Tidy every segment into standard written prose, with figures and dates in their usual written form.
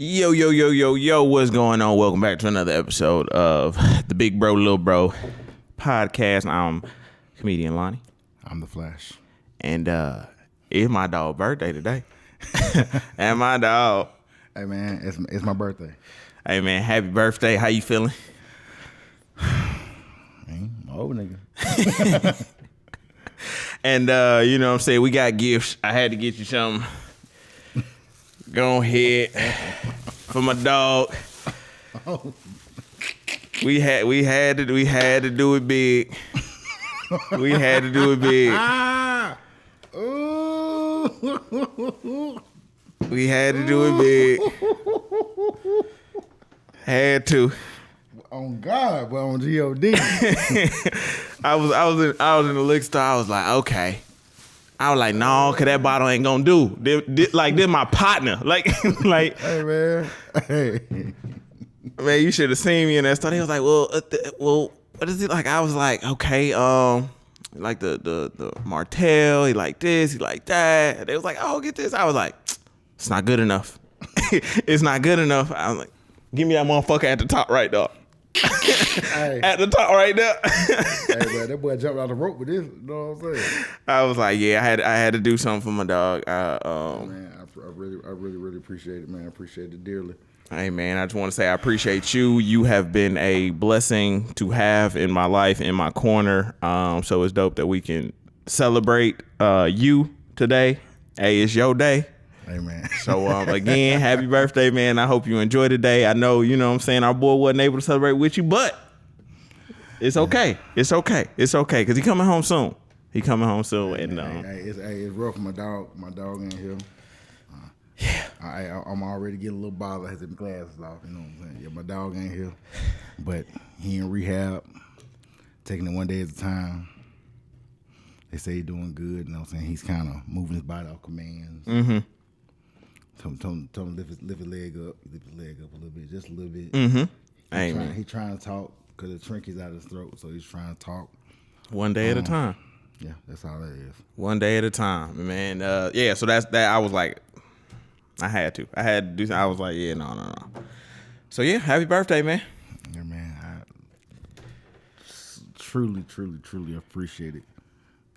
Yo, yo, yo, yo, yo, what's going on? Welcome back to another episode of the Big Bro, Little Bro podcast. I'm comedian Lonnie. I'm the Flash. And it's my dog's birthday today. And my dog. Hey, man, it's my birthday. Hey, man, happy birthday. How you feeling? I'm an old nigga. And, you know what I'm saying? We got gifts. I had to get you something. Go ahead. For my dog. Oh. We had to do it big. We had to do it big. Ooh. We had to do it big. Had to. On God, but on G-O-D. I was in the liquor store. I was like, okay. I was like, no, cause that bottle ain't gonna do. This my partner. Like, Hey, man. Hey. man, you should have seen me in that store. He was like, well, what is it like? I was like, okay, like the Martell. He like this. He like that. And they was like, oh, get this. I was like, it's not good enough. It's not good enough. I was like, give me that motherfucker at the top right there. Hey. At the top right there. Hey, man, that boy jumped out the rope with this. You know what I'm saying? I was like, yeah, I had to do something for my dog. Man, I really appreciate it, man. I appreciate it dearly. Hey, man, I just want to say I appreciate you. You have been a blessing to have in my life, in my corner. So it's dope that we can celebrate you today. Hey, it's your day. Hey, man. So, again, happy birthday, man. I hope you enjoy the day. I know, you know what I'm saying, our boy wasn't able to celebrate with you, but it's okay. It's okay. It's okay, because he coming home soon. He coming home soon. Hey, And it's rough for my dog. My dog ain't here. I'm already getting a little bothered. I had to take my glasses off. You know what I'm saying? Yeah, my dog ain't here. But he in rehab, taking it one day at a time. They say he's doing good. You know what I'm saying? He's kind of moving his body off commands. mm-hmm. Told him to lift his leg up. Lift his leg up a little bit, just a little bit. Mm-hmm. He trying to talk because the trink is out of his throat, so he's trying to talk. One day at a time. Yeah, that's all that is. One day at a time, man. Yeah, so that's that. I was like, I had to do something. I was like, yeah, no. So yeah, happy birthday, man. Yeah, man. I truly appreciate it.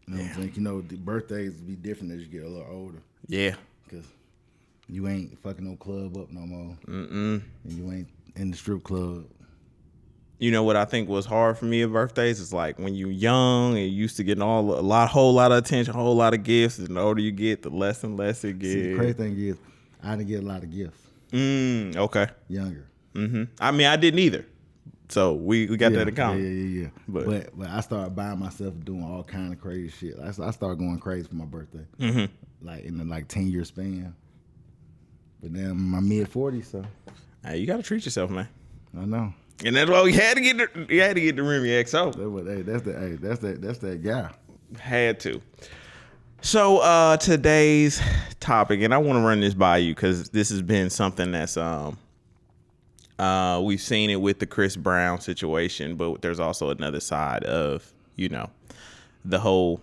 You know what I'm saying? You know, the birthdays be different as you get a little older. Yeah. Because you ain't fucking no club up no more. Mm-mm. And you ain't in the strip club. You know what I think was hard for me at birthdays is like when you young and you used to getting whole lot of attention, a whole lot of gifts. And the older you get, the less and less it gets. See, the crazy thing is, I didn't get a lot of gifts. Okay. Younger. Mm-hmm. I mean, I didn't either. So we got that in common. Yeah. But I started buying myself doing all kind of crazy shit. I started going crazy for my birthday. Mm-hmm. Like in the 10-year span. But then I'm in my mid-40s, so. Hey, you got to treat yourself, man. I know. And that's why we had to get the Remy XO. That's that guy. Had to. So today's topic, and I want to run this by you because this has been something that's we've seen it with the Chris Brown situation, but there's also another side of, you know, the whole,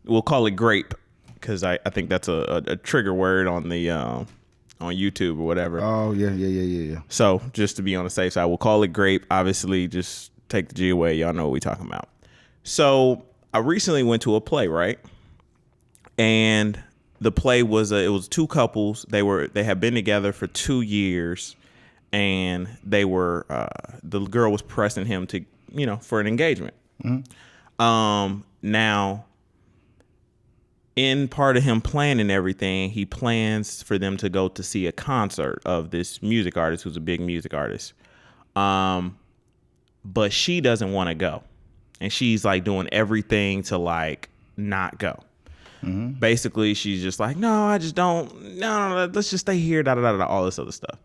we'll call it grape, because I think that's a trigger word on the on YouTube or whatever. Oh yeah. So just to be on the safe side, we'll call it grape. Obviously, just take the G away. Y'all know what we're talking about. So I recently went to a play, right? And the play was it was two couples. They had been together for 2 years, and they were the girl was pressing him to, you know, for an engagement. Mm-hmm. Now, in part of him planning everything, he plans for them to go to see a concert of this music artist who's a big music artist. But she doesn't want to go. And she's like doing everything to like not go. Mm-hmm. Basically, she's just like, no, I just don't. No, let's just stay here, all this other stuff.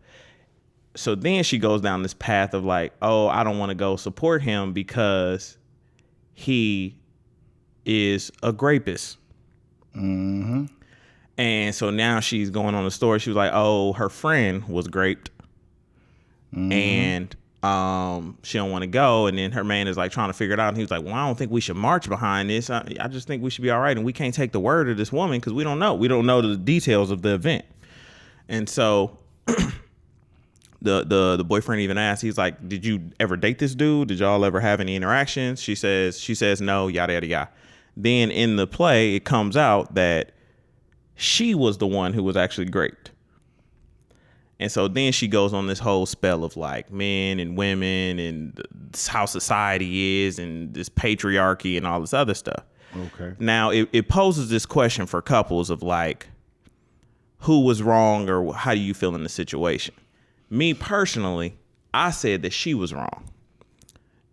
So then she goes down this path of like, oh, I don't want to go support him because he is a grapist. Mm-hmm. And so now she's going on the story. She was like, oh, her friend was raped. Mm-hmm. And she don't want to go. And then her man is like trying to figure it out. And he was like, well, I don't think we should march behind this. I just think we should be all right. And we can't take the word of this woman because we don't know. We don't know the details of the event. And so the boyfriend even asked, he's like, did you ever date this dude? Did y'all ever have any interactions? She says no, yada, yada, yada. Then in the play, it comes out that she was the one who was actually raped. And so then she goes on this whole spell of like men and women and how society is and this patriarchy and all this other stuff. Okay. Now it poses this question for couples of like, who was wrong or how do you feel in the situation? Me personally, I said that she was wrong.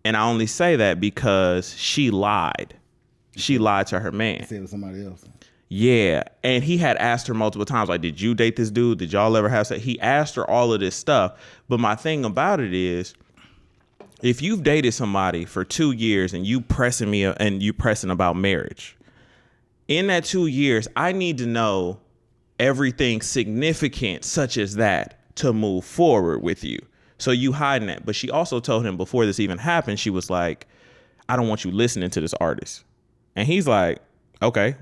And I only say that because she lied. She lied to her man. Said it was somebody else. Yeah. And he had asked her multiple times, like, did you date this dude? Did y'all ever have sex? He asked her all of this stuff. But my thing about it is, if you've dated somebody for 2 years and you pressing me and you pressing about marriage, in that 2 years, I need to know everything significant such as that to move forward with you. So you hiding that. But she also told him before this even happened, she was like, I don't want you listening to this artist. And he's like, okay.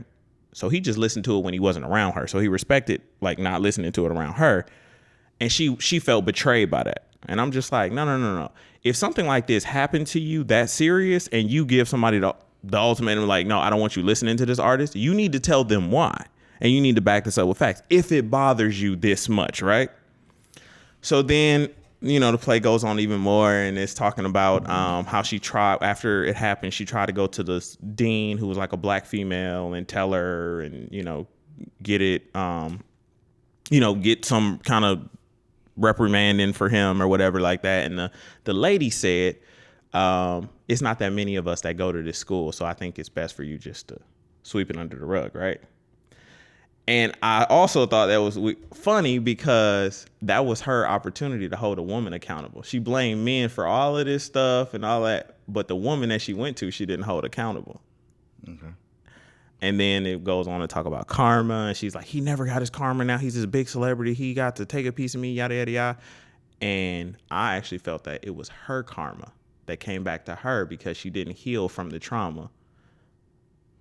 So he just listened to it when he wasn't around her. So he respected like not listening to it around her. And she felt betrayed by that. And I'm just like, no. If something like this happened to you that serious and you give somebody the ultimatum, like, no, I don't want you listening to this artist, you need to tell them why. And you need to back this up with facts if it bothers you this much, right? So then, you know, the play goes on even more and it's talking about how she tried, after it happened, she tried to go to this dean who was like a black female and tell her and, you know, get it, you know, get some kind of reprimanding for him or whatever like that. And the lady said, it's not that many of us that go to this school. So I think it's best for you just to sweep it under the rug, right? And I also thought that was funny because that was her opportunity to hold a woman accountable. She blamed men for all of this stuff and all that, but the woman that she went to, she didn't hold accountable. Okay. And then it goes on to talk about karma, and she's like, he never got his karma. Now he's this big celebrity. He got to take a piece of me, yada, yada, yada. And I actually felt that it was her karma that came back to her because she didn't heal from the trauma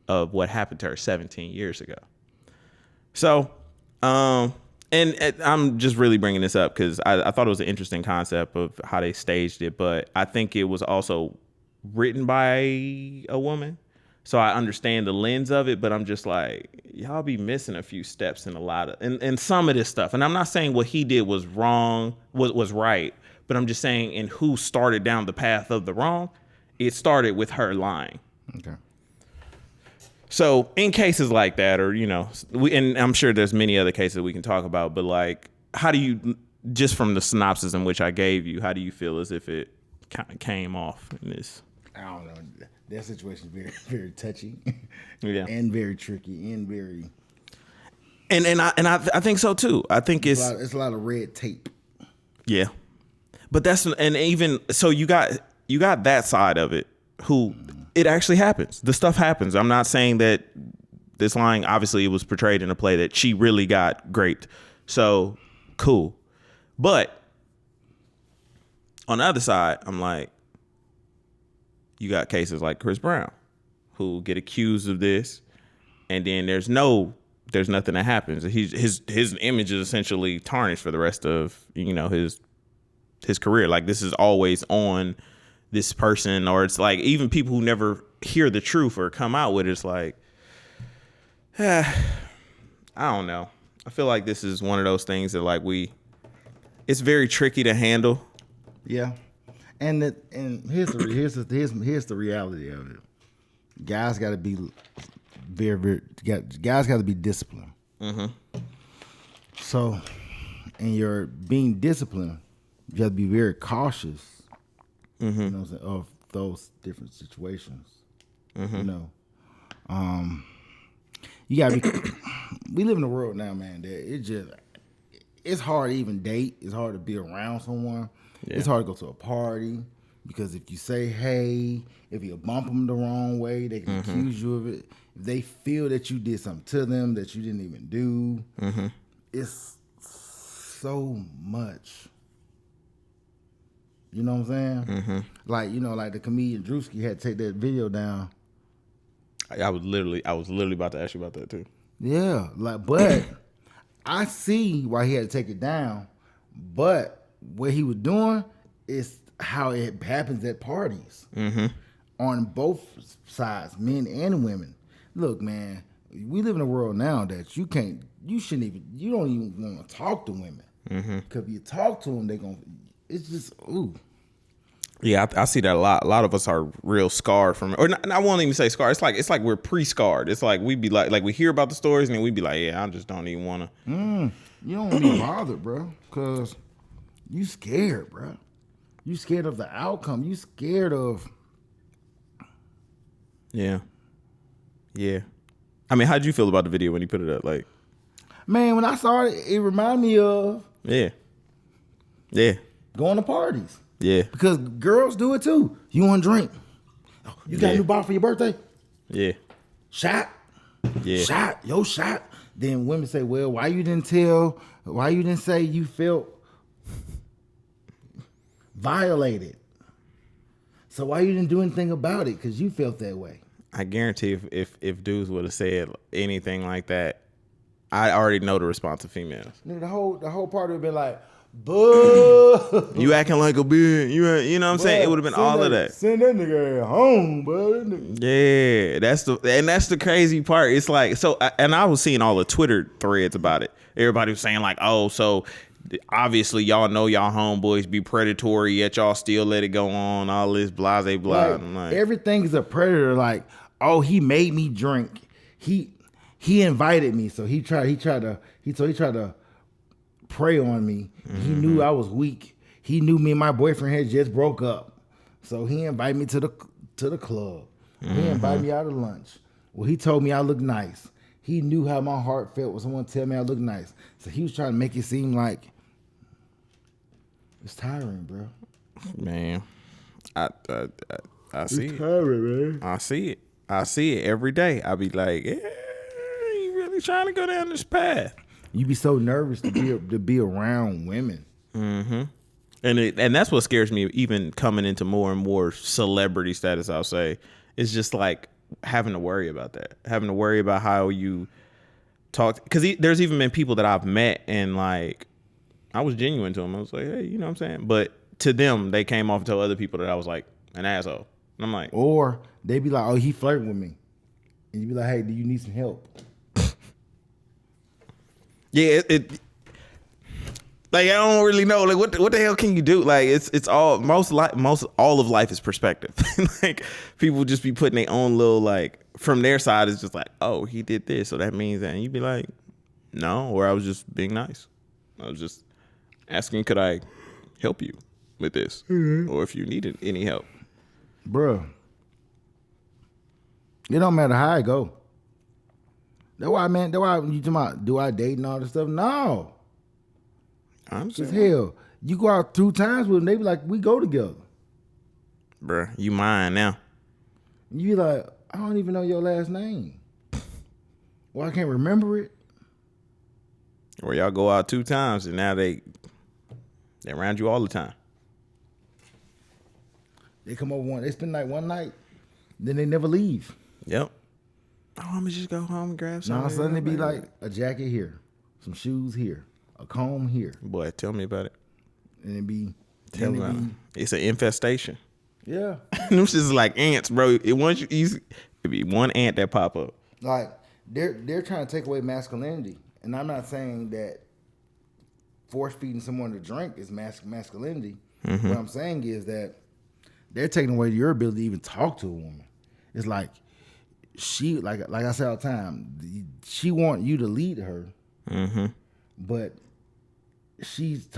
of what happened to her 17 years ago. So, and I'm just really bringing this up because I thought it was an interesting concept of how they staged it, but I think it was also written by a woman. So I understand the lens of it, but I'm just like, y'all be missing a few steps in a lot of, in some of this stuff. And I'm not saying what he did was wrong, was right, but I'm just saying in who started down the path of the wrong, it started with her lying. Okay. So in cases like that, or, you know, and I'm sure there's many other cases we can talk about, but like, how do you, just from the synopsis in which I gave you, how do you feel as if it kind of came off in this? I don't know. That situation is very, very touchy, Yeah, and very tricky, and very. And I think so too. I think it's a lot of red tape. Yeah, but that's, and even so, you got that side of it. Who it actually happens. The stuff happens. I'm not saying that this lying. Obviously, it was portrayed in a play that she really got raped. So cool, but on the other side, I'm like, you got cases like Chris Brown who get accused of this, and then there's nothing that happens. His image is essentially tarnished for the rest of, you know, his career. Like, this is always on this person, or it's like even people who never hear the truth or come out with it, it's like, I don't know. I feel like this is one of those things that like it's very tricky to handle. Yeah. And here's the reality of it. Guys got to be guys got to be disciplined. Mm-hmm. So, in your being disciplined, you have to be very cautious. Mm-hmm. You know what I'm saying, of those different situations. Mm-hmm. You know, you got to be. We live in a world now, man, that it's hard to even date. It's hard to be around someone. Yeah. It's hard to go to a party because if you say hey, if you bump them the wrong way, they can accuse you of it. If they feel that you did something to them that you didn't even do, it's so much. You know what I'm saying? Like, you know, like the comedian Drewski had to take that video down. I was literally about to ask you about that too. Yeah, like, but I see why he had to take it down. But what he was doing is how it happens at parties on both sides, men and women. Look, man, we live in a world now that you don't even want to talk to women. Because if you talk to them, it's just, ooh. Yeah, I see that a lot. A lot of us are real scarred from, or not, I won't even say scarred. It's like we're pre-scarred. It's like we be like we hear about the stories and then we be like, yeah, I just don't even want to. You don't want to be bothered, bro, because you scared, bro. You scared of the outcome. You scared of. Yeah. I mean, how'd you feel about the video when you put it up? Like, man, when I saw it, it reminded me of. Yeah. Going to parties. Yeah. Because girls do it too. You want to drink? Oh, you got a new bottle for your birthday? Yeah. Shot? Yeah. Shot. Then women say, well, why you didn't say you felt violated? So why you didn't do anything about it? Because you felt that way. I guarantee if dudes would have said anything like that, I already know the response of females. The whole party would have been like, boo. You acting like a bitch. You know what I'm saying? It would have been all of that. Send that nigga home, bud. Yeah, that's the crazy part. It's like, so, and I was seeing all the Twitter threads about it. Everybody was saying like, oh, so obviously y'all know y'all homeboys be predatory, yet y'all still let it go on. All this blase blah. Like, everything is a predator. Like, oh, he made me drink. He invited me, so he tried to prey on me. He knew I was weak. He knew me and my boyfriend had just broke up, so he invited me to the club. He invited me out to lunch. Well, he told me I looked nice. He knew how my heart felt when someone tell me I look nice. So he was trying to make it seem like it's tiring, bro. Man, I see it's tiring, man. I see it every day. I be like, yeah, you really trying to go down this path? You be so nervous to be around women. And that's what scares me, even coming into more and more celebrity status, I'll say. It's just like having to worry about that. Having to worry about how you talk. Because there's even been people that I've met and like, I was genuine to them. I was like, hey, you know what I'm saying? But to them, they came off and told other people that I was like an asshole. And I'm like. Or they be like, oh, he flirting with me. And you be like, hey, do you need some help? Yeah, like I don't really know. Like what the hell can you do? Like it's all all of life is perspective. Like people just be putting their own little like from their side. It's just like, oh, he did this, so that means that. And you'd be like, no, or I was just being nice. I was just asking, could I help you with this, or if you needed any help, bruh. It don't matter how I go. That's why you talking about, do I date and all this stuff? No. I'm saying, hell, you go out 2 times with them, they be like, we go together. Bruh, you mine now. You be like, I don't even know your last name. Well, I can't remember it. Or y'all go out 2 times and now they around you all the time. They come over they spend like one night, then they never leave. Yep. Oh, I'm gonna just go home and grab something. Now suddenly be like a jacket here, some shoes here, a comb here. Boy, tell me about it. And it be it's an infestation. Yeah. Them shit is like ants, bro. It be one ant that pop up. Like they're trying to take away masculinity, and I'm not saying that force feeding someone to drink is masculinity. What I'm saying is that they're taking away your ability to even talk to a woman. It's like she, like I say all the time, she want you to lead her, but she's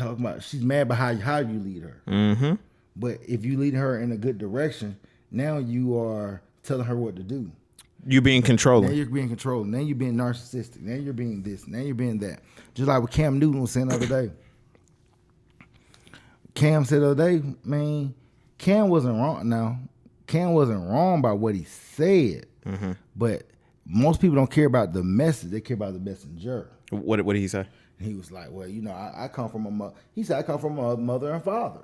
mad about how you lead her. But if you lead her in a good direction, now you are telling her what to do. You being controlling. Now you're being controlling. Now you're being narcissistic. Now you're being this. Now you're being that. Just like what Cam Newton was saying the other day. Cam said the other day, man, Cam wasn't wrong. Now, Cam wasn't wrong by what he said, but most people don't care about the message. They care about the messenger. What did he say? He was like, well, you know, I come from a mother. He said, I come from a mother and father.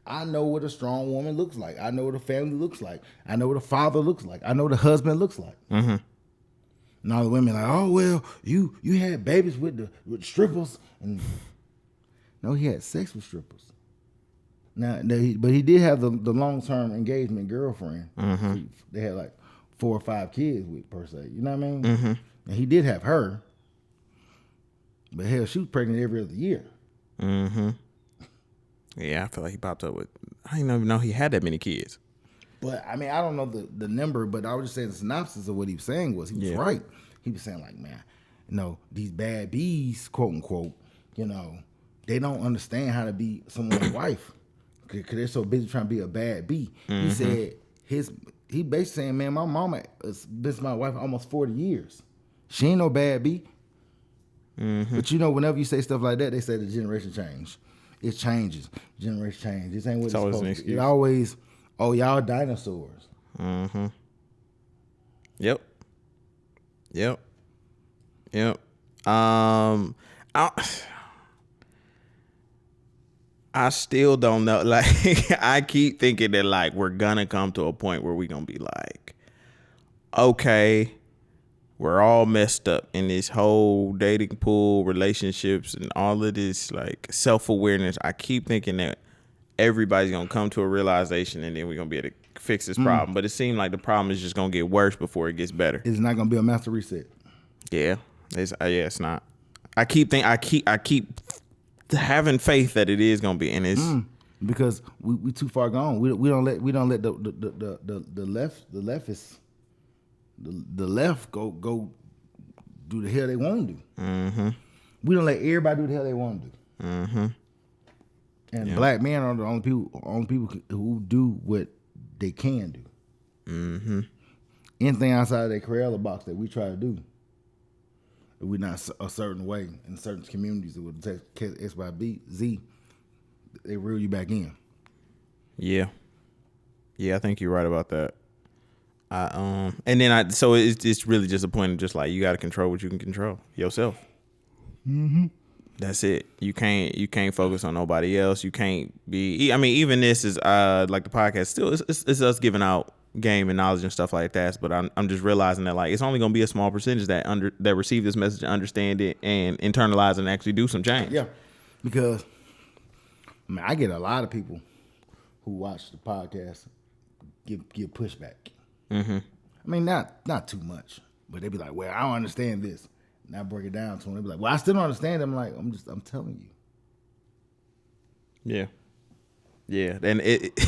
I know what a strong woman looks like. I know what a family looks like. I know what a father looks like. I know what a husband looks like. And all the women like, oh, well, you had babies with strippers. And No, he had sex with strippers. Now, but he did have the long-term engagement girlfriend. They had like 4 or 5 kids with, per se. You know what I mean? And he did have her. But hell, she was pregnant every other year. Yeah, I feel like he popped up with. I didn't even know he had that many kids. But I mean, I don't know the number, but I was just saying the synopsis of what he was saying was he was right. He was saying like, man, these bad bees, quote unquote, they don't understand how to be someone's wife because they're so busy trying to be a bad bee. He said he basically saying, man, my mama has been my wife almost 40 years. She ain't no bad bee. But whenever you say stuff like that, they say the generation change. It changes. Generation change. This ain't what it's supposed to be. It always, y'all dinosaurs. Yep. I still don't know. Like, I keep thinking that like we're gonna come to a point where we're gonna be like, okay, we're all messed up in this whole dating pool, relationships, and all of this like self-awareness. I keep thinking that everybody's gonna come to a realization, and then we're gonna be able to fix this problem. But it seems like the problem is just gonna get worse before it gets better. It's not gonna be a master reset. Yeah, it's not. I keep having faith that it is gonna be, and it's because we too far gone. We don't let the left go do the hell they want to do. We don't let everybody do the hell they want to do. And black men are the only people who do what they can do. Anything outside of their Crayola box that we try to do, if we're not a certain way in certain communities, it would take X, Y, Z. They reel you back in. Yeah, I think you're right about that. So it's really just a point of just like you got to control what you can control yourself. That's it. You can't focus on nobody else. You can't be. I mean, even this is like the podcast. Still, it's us giving out game and knowledge and stuff like that. But I'm just realizing that like it's only gonna be a small percentage that receive this message and understand it and internalize and actually do some change. Yeah, because I get a lot of people who watch the podcast give pushback. I mean, not too much, but they be like, "Well, I don't understand this." And I break it down to them. They be like, "Well, I still don't understand." I'm like, I'm telling you. Yeah, and it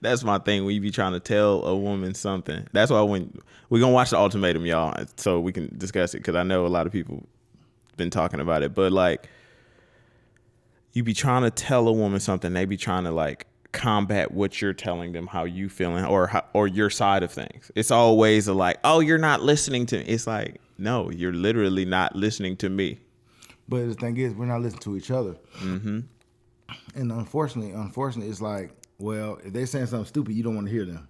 that's my thing. When you be trying to tell a woman something, that's why when we're gonna watch The Ultimatum, y'all, so we can discuss it because I know a lot of people been talking about it. But like, you be trying to tell a woman something, they be trying to like combat what you're telling them, how you feeling, or your side of things. It's always like, oh, you're not listening to me. It's like, no, you're literally not listening to me. But the thing is, we're not listening to each other. And unfortunately, it's like, well, if they're saying something stupid, you don't want to hear them.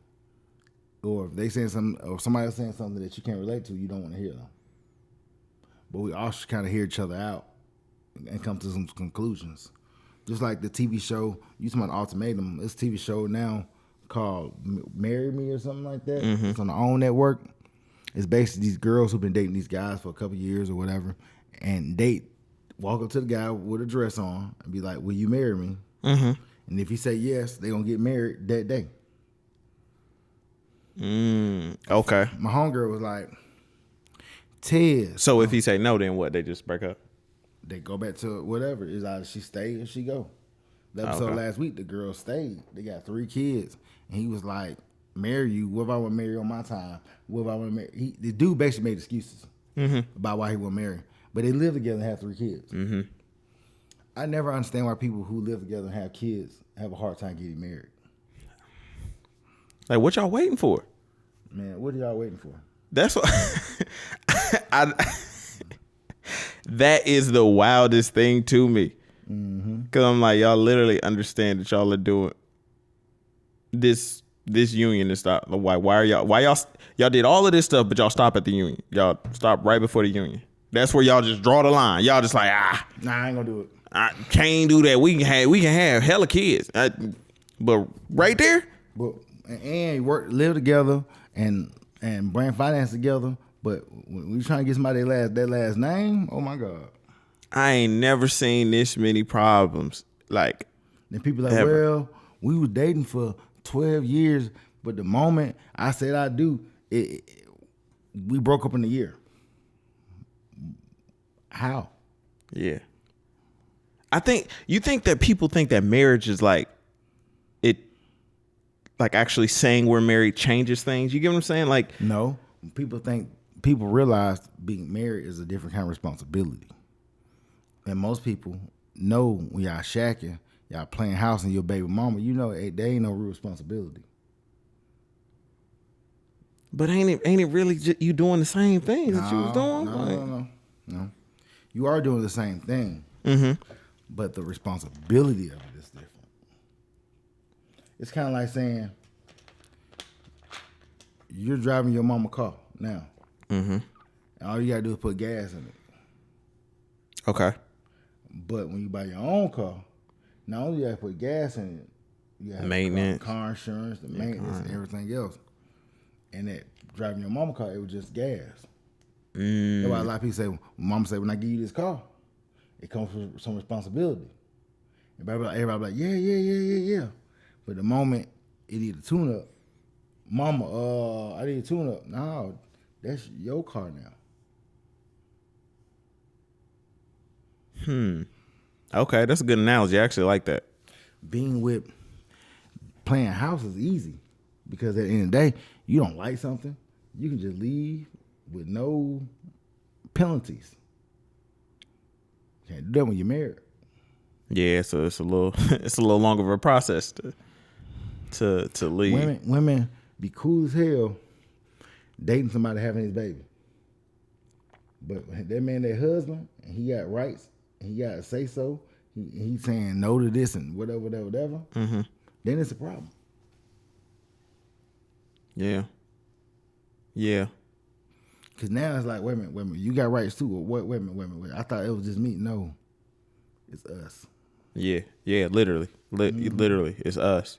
Or if they saying something, or somebody saying something that you can't relate to, you don't want to hear them. But we all should kind of hear each other out and come to some conclusions. Just like the TV show, you talking about Ultimatum, it's a TV show now called Marry Me or something like that. It's on the OWN network. It's basically these girls who've been dating these guys for a couple of years or whatever, and they walk up to the guy with a dress on and be like, "Will you marry me?" And if he say yes, they gonna get married that day. Okay. My homegirl was like, "Ted." So if he say no, then what? They just break up? They go back to whatever. It's either she stay or she go. The episode last week, the girl stayed. They got 3 kids. And he was like, marry you. What if I want to marry on my time? What if I want to marry? The dude basically made excuses about why he wouldn't marry. But they live together and have 3 kids. I never understand why people who live together and have kids have a hard time getting married. Like, what y'all waiting for? Man, what are y'all waiting for? That's what that is the wildest thing to me. Cause I'm like, y'all literally understand that y'all are doing this union to stop. Why y'all did all of this stuff, but y'all stop at the union. Y'all stop right before the union. That's where y'all just draw the line. Y'all just like, nah, I ain't gonna do it. I can't do that. We can have hella kids. But right there. But and live together and bring finance together. But when we trying to get somebody that last name, oh my God. I ain't never seen this many problems. Like, Then people like, ever. well, we was dating for 12 years, but the moment I said I do, we broke up in a year. How? Yeah. You think that people think that marriage is like actually saying we're married changes things. You get what I'm saying? Like, No. People realize being married is a different kind of responsibility. And most people know when y'all shacking, y'all playing house and your baby mama, you know there ain't no real responsibility. but ain't it really you doing the same things that you was doing? No. You are doing the same thing, but the responsibility of it is different. It's kind of like saying you're driving your mama car now, and all you gotta do is put gas in it. Okay. But when you buy your own car, not only you gotta put gas in it, you have Maintenance. car insurance, the maintenance, and everything else. And that driving your mama car, it was just gas. That's why a lot of people say, mama say, when I give you this car, it comes with some responsibility. Everybody like, yeah. But the moment it need a tune up, mama, I need a tune up. No, that's your car now. Okay, that's a good analogy. I actually like that. Being with playing house is easy because at the end of the day, you don't like something, you can just leave with no penalties. Can't do that when you're married. Yeah, so it's a little it's a little longer of a process to leave. Women be cool as hell dating somebody having his baby. But that man, their husband, and he got rights, and he got to say so, he's saying no to this and whatever, then it's a problem. Yeah. Because now it's like, wait a minute, you got rights too. Wait a minute. I thought it was just me. No, it's us. Yeah, literally, literally, it's us.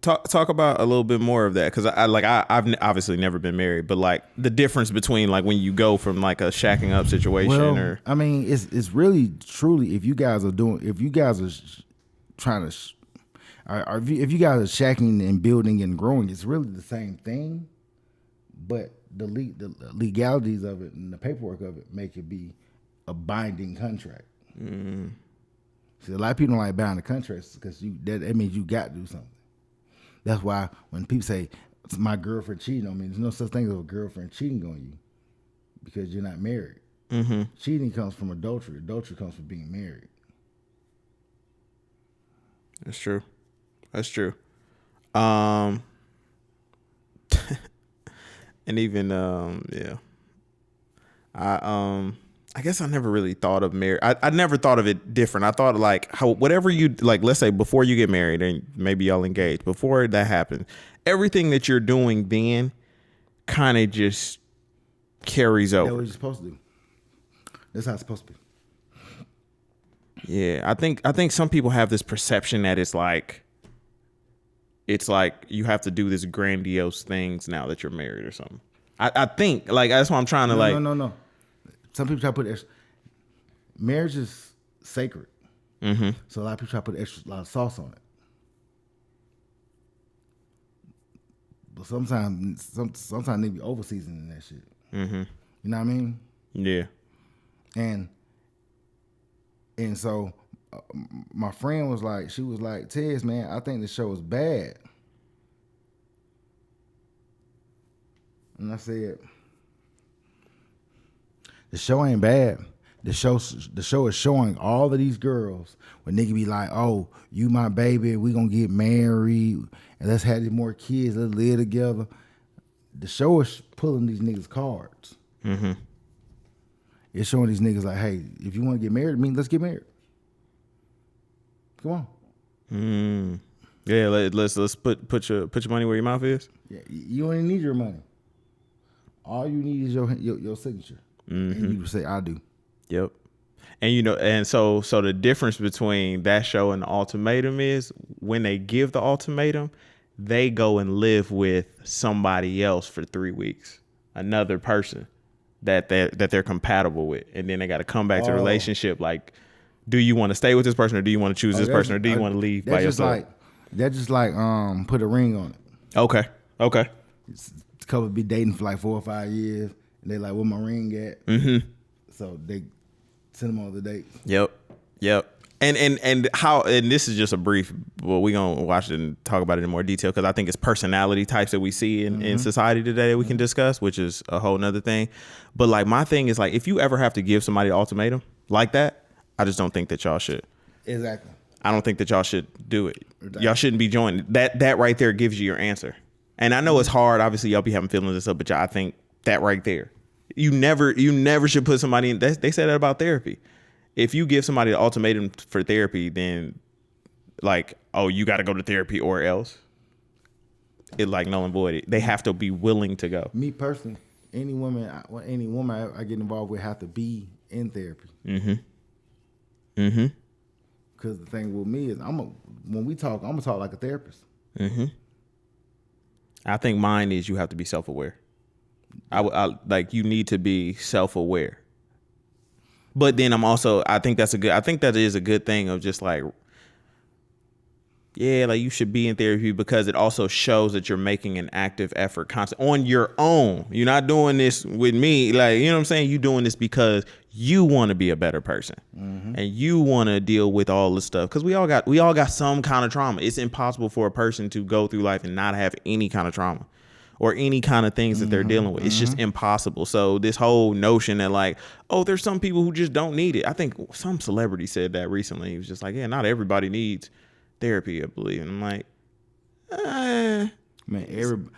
Talk about a little bit more of that, because I've obviously never been married, but like the difference between like when you go from like a shacking up situation or I mean, it's really truly if you guys are trying to, if you guys are shacking and building and growing, it's really the same thing, but the legalities of it and the paperwork of it make it be a binding contract. See, a lot of people don't like binding contracts because that means you got to do something. That's why when people say my girlfriend cheating on me, there's no such thing as a girlfriend cheating on you because you're not married. Cheating comes from adultery. Adultery comes from being married. That's true. And even I guess I never really thought of marriage. I never thought of it different. I thought like how whatever you like, let's say before you get married and maybe y'all engage, before that happens, everything that you're doing then kind of just carries over. That's what you're supposed to do. That's how it's supposed to be. Yeah, I think some people have this perception that it's like you have to do this grandiose things now that you're married or something. I think like that's why I'm trying to No. Some people try to put marriage is sacred. So a lot of people try to put a lot of sauce on it. But sometimes they be over seasoning that shit. You know what I mean? Yeah. And so my friend was like, Tez, man, I think the show is bad. And I said, the show ain't bad. The show is showing all of these girls when nigga be like, oh, you my baby, we gonna get married, and let's have more kids, let's live together. The show is pulling these niggas cards. It's showing these niggas like, hey, if you want to get married, let's get married. Come on. Yeah, let's put your money where your mouth is. Yeah, you don't even need your money. All you need is your signature. And you say, I do. Yep. And so the difference between that show and the ultimatum is when they give the ultimatum, they go and live with somebody else for 3 weeks, another person. that they're compatible with, and then they got to come back to the relationship. Like, do you want to stay with this person, or do you want to choose this person, or do you want to leave by yourself? That's just like put a ring on it. Okay. A couple be dating for like 4 or 5 years, and they like, where my ring at? So they send them on the dates. Yep. And how, and this is just a brief, well, we're going to watch it and talk about it in more detail, because I think it's personality types that we see in society today that we can discuss, which is a whole nother thing. But like, my thing is like, if you ever have to give somebody an ultimatum like that, I just don't think that y'all should. Exactly. I don't think that y'all should do it. Exactly. Y'all shouldn't be joining. That right there gives you your answer. And I know it's hard. Obviously, y'all be having feelings and stuff, but I think that right there, you never should put somebody in. They say that about therapy. If you give somebody an ultimatum for therapy, then like, oh, you got to go to therapy or else, it like null and void. They have to be willing to go. Me personally, any woman I get involved with have to be in therapy. Because the thing with me is, when we talk, I'm gonna talk like a therapist. I think mine is you have to be self-aware. I like, you need to be self-aware. But then I think that is a good thing of just like, yeah, like you should be in therapy, because it also shows that you're making an active effort on your own. You're not doing this with me. Like, you know what I'm saying? You're doing this because you want to be a better person and you want to deal with all the stuff. Because we all got some kind of trauma. It's impossible for a person to go through life and not have any kind of trauma or any kind of things that they're dealing with. It's just impossible. So this whole notion that like, oh, there's some people who just don't need it. I think some celebrity said that recently. He was just like, yeah, not everybody needs therapy, I believe. And I'm like, man,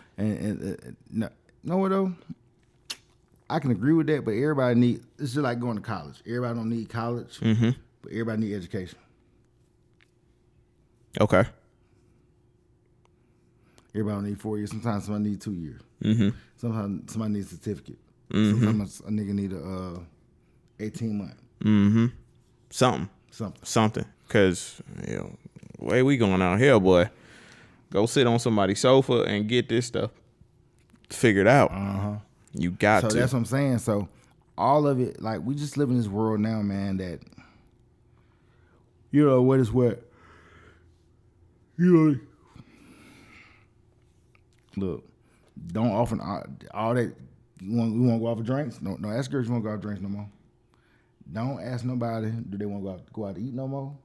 no, what though? I can agree with that, but everybody it's just like going to college. Everybody don't need college, but everybody need education. Okay. Everybody don't need 4 years. Sometimes somebody needs 2 years. Sometimes somebody needs a certificate. Sometimes a nigga need 18 months. Something. Because, you know, the way we going out here, boy, go sit on somebody's sofa and get this stuff figured out. You got to. So that's what I'm saying. So all of it, like, we just live in this world now, man, that, you know, what is what? You know, look, don't often all that. We want to go out for drinks. No, ask girls you want to go out for drinks no more. Don't ask nobody do they want to go out to eat no more.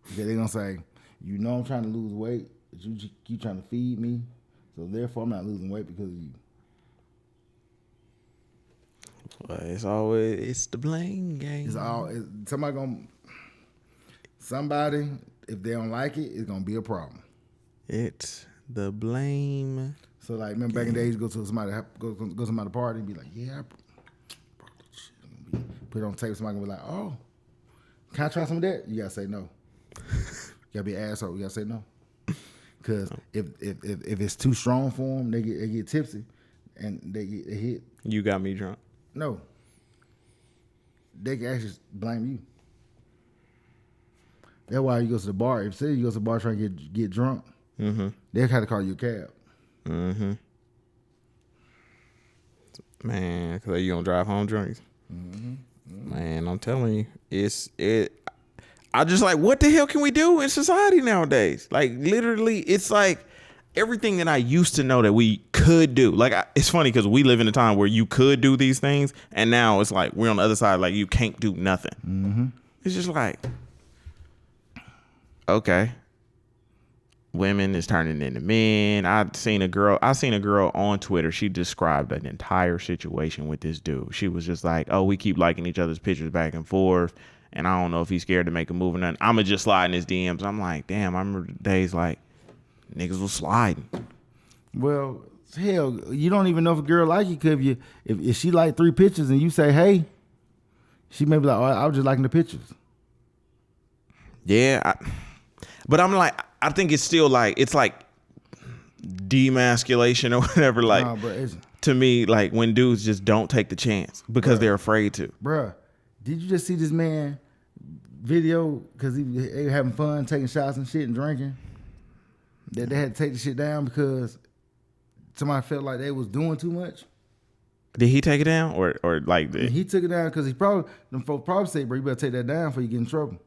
Because they're gonna say, you know, I'm trying to lose weight, but you keep trying to feed me, so therefore I'm not losing weight because of you. Well, it's the blame game. Somebody, if they don't like it, it's gonna be a problem. It's the blame. So like, remember back in the days, go to somebody's party and be like, yeah, I brought that shit. Put it on tape. Somebody gonna be like, oh, can I try some of that? You gotta say no. You gotta be an asshole. You gotta say no. Because if it's too strong for them, they get tipsy and they hit. You got me drunk. No. They can actually blame you. That's why you go to the bar. If say you go to the bar trying to get drunk, they'll have to call you a cab. Man, because you gonna drive home drunk. Man, I'm telling you, I just like, what the hell can we do in society nowadays? Like, literally, it's like everything that I used to know that we could do. Like, it's funny because we live in a time where you could do these things, and now it's like we're on the other side, like you can't do nothing. It's just like, okay, women is turning into men. I seen a girl on Twitter. She described an entire situation with this dude. She was just like, oh, we keep liking each other's pictures back and forth, and I don't know if he's scared to make a move or nothing. I'ma just slide in his DMs. I'm like, damn, I remember the days like niggas was sliding. Well, hell, you don't even know if a girl like you, cause if she like 3 pictures and you say, hey, she may be like, oh, I was just liking the pictures. Yeah, but I'm like, I think it's still like, it's like demasculation or whatever. Like, nah, bro, to me, like when dudes just don't take the chance because they're afraid to. Bruh, did you just see this man video? Because he was having fun, taking shots and shit and drinking. That they had to take the shit down because somebody felt like they was doing too much. Did he take it down or like And he took it down because them folks probably say, bro, you better take that down before you get in trouble.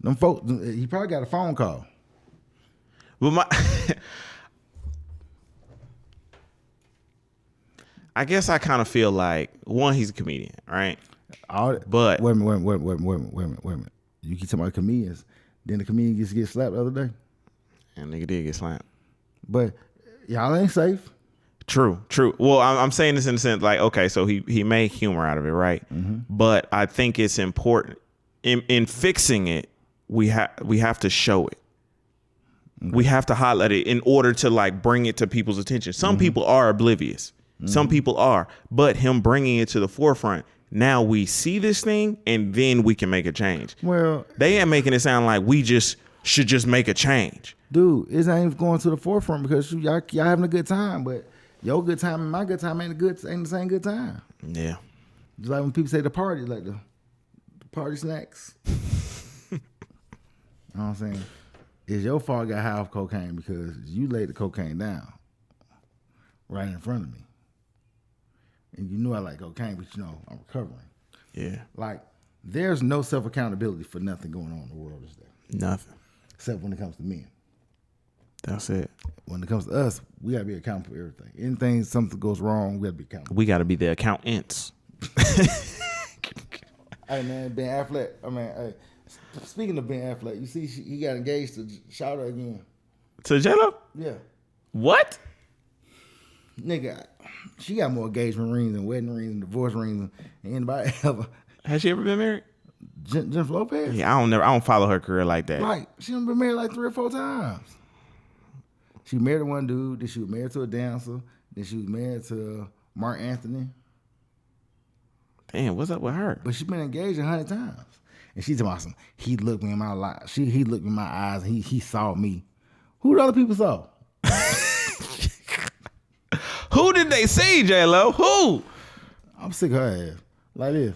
Them folks, he probably got a phone call. But I guess I kind of feel like one, he's a comedian, right? But wait a minute. You keep talking about comedians. Then the comedian get slapped the other day. And nigga did get slapped. But y'all ain't safe. True. Well, I'm saying this in the sense like, okay, so he made humor out of it, right? Mm-hmm. But I think it's important in fixing it. We have to show it. Mm-hmm. We have to highlight it in order to like bring it to people's attention. Some people are oblivious. Mm-hmm. Some people are, but him bringing it to the forefront. Now we see this thing, and then we can make a change. Well, they ain't making it sound like we should just make a change. Dude, it ain't going to the forefront because y'all having a good time, but your good time and my good time ain't the same good time. Yeah. Just like when people say the party, like the party snacks. You know what I'm saying? It's your fault I got high off cocaine because you laid the cocaine down right in front of me. And you knew I like cocaine, but you know, I'm recovering. Yeah. Like, there's no self-accountability for nothing going on in the world, is there? Nothing. Except when it comes to men. That's it. When it comes to us, we gotta be accountable for everything. Anything, something goes wrong, we gotta be accountable. We gotta be the accountants. Hey man, Ben Affleck. Hey, speaking of Ben Affleck, you see he got engaged to Shawty again. To J-Lo? Yeah. What? Nigga, she got more engagement rings and wedding rings and divorce rings than anybody ever. Has she ever been married? Jennifer Lopez? Yeah, I don't follow her career like that. Right. She done been married like 3 or 4 times. She married one dude, then she was married to a dancer, then she was married to Mark Anthony. Damn, what's up with her? But she been engaged 100 times. And she's awesome. He looked me in my life. He looked me in my eyes. He saw me. Who the other people saw? Who did they see, J-Lo? Who? I'm sick of her ass. Like this.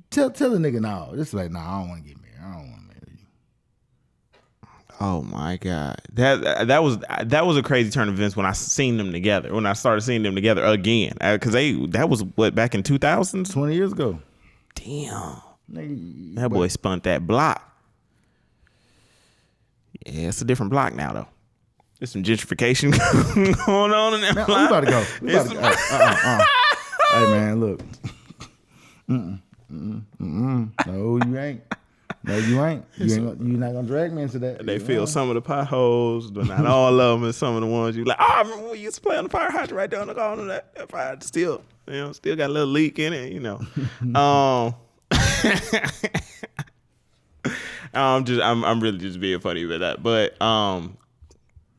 Tell the nigga no. Just like, I don't want to get married. I don't want to marry you. Oh my God. That was a crazy turn of events when I seen them together. When I started seeing them together again. Because that was what, back in 2000s? 20 years ago. Damn. Nigga, that boy spun that block. Yeah, it's a different block now though. There's some gentrification going on in that block. We about to go. Hey man, look. No, you ain't. No, you ain't. You're not gonna drag me into that. They fill some of the potholes, but not all of them. And some of the ones you like. Oh, I remember we used to play on the fire hydrant right down the corner. That fire hydrant still got a little leak in it. You know. I'm really just being funny with that. But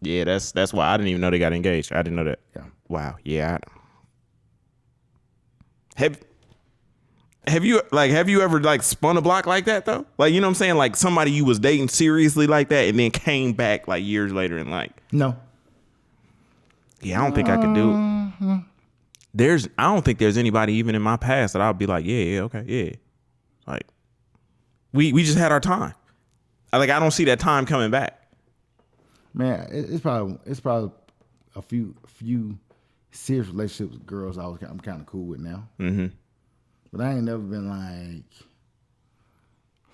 yeah, that's why I didn't even know they got engaged. I didn't know that. Yeah. Wow. Yeah. Have you ever like spun a block like that though? Like, you know what I'm saying? Like somebody you was dating seriously like that and then came back like years later and like. No. Yeah, I don't think I could do it. I don't think there's anybody even in my past that I'll be like, yeah, okay, yeah. Like we just had our time. I don't see that time coming back. Man, it's probably a few serious relationships with girls I'm kind of cool with now. Mm-hmm. But I ain't never been like,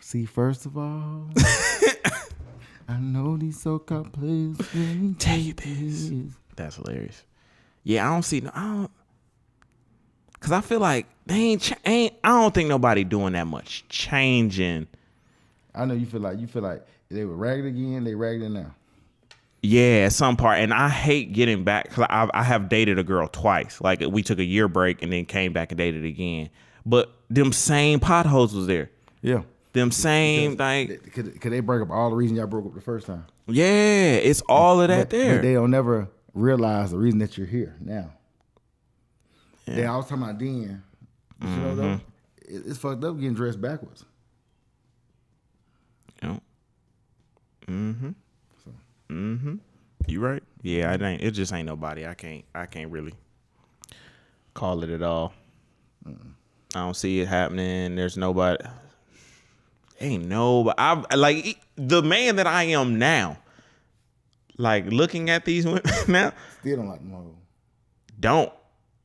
see, first of all, I know these so-called players. Tell you this. That's hilarious. Yeah, I don't. Cause I feel like they I don't think nobody doing that much changing. I know you feel like they were ragged again, they ragged now. Yeah, some part. And I hate getting back. Cause I have dated a girl twice. Like we took a year break and then came back and dated again. But them same potholes was there. Yeah. Them same thing. Could they break up all the reason y'all broke up the first time? Yeah, it's all of that there. But they don't never realize the reason that you're here now. Yeah. They always talking about then. But you know though, it's fucked up getting dressed backwards. Yeah. Mm-hmm. So. Mm-hmm. You right. Yeah, it just ain't nobody. I can't really call it at all. Mm-mm. I don't see it happening. There's nobody. Ain't nobody. I like the man that I am now. like looking at these women now. Still don't like them hoes. Don't.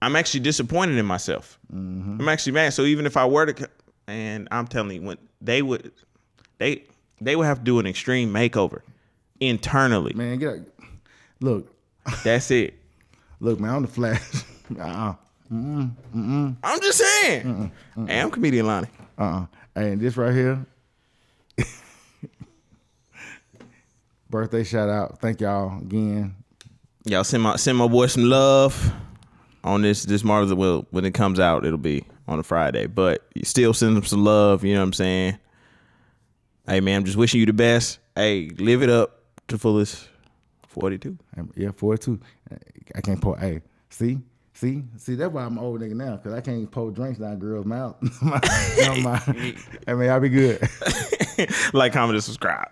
I'm actually disappointed in myself. Mm-hmm. I'm actually mad. So even if I were to, and I'm telling you, when they would have to do an extreme makeover internally. Man, get out. Look. That's it. Look, man, I'm the Flash. I'm just saying. Hey, I'm comedian Lonnie. And this right here. Birthday shout out. Thank y'all again. Y'all send my boy some love on this Mother's Day. Well, when it comes out, it'll be on a Friday. But you still send them some love. You know what I'm saying? Hey, man, I'm just wishing you the best. Hey, live it up to fullest. 42. Yeah, 42. I can't pour. Hey, see, that's why I'm an old nigga now, because I can't pour drinks down girls' mouth. Hey, man, y'all be good. Like, comment, and subscribe.